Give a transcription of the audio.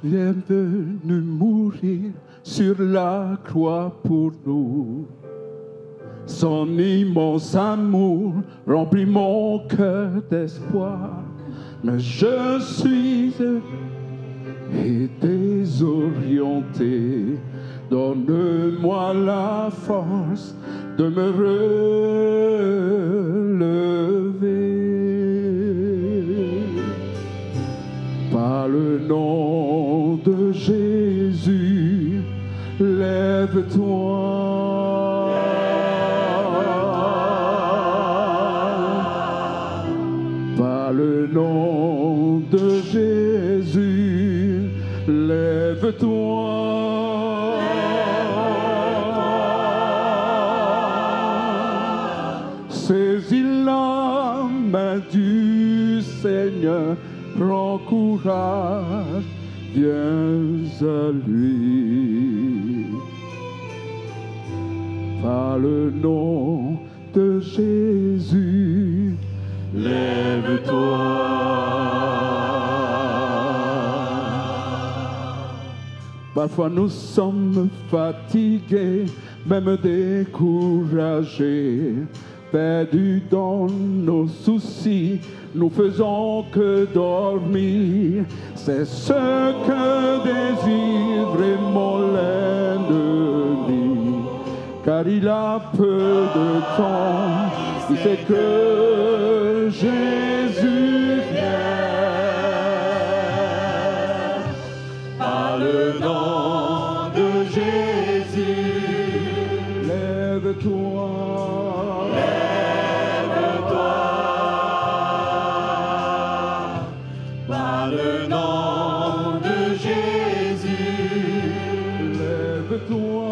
est venu mourir sur la croix pour nous. Son immense amour remplit mon cœur d'espoir. Mais je suis et désorienté. Donne-moi la force de me relever. Par le nom de Jésus, lève-toi. Par le nom de Jésus, lève-toi. Saisis la main du Seigneur, prends courage, viens à lui. Par le nom de Jésus, lève-toi. Parfois nous sommes fatigués, même découragés, perdus dans nos soucis, nous faisons que dormir. C'est ce que désire vraiment l'ennemi, car il a peu de temps. Il sait que Jésus vient. Par le nom de Jésus, lève-toi. Lève-toi.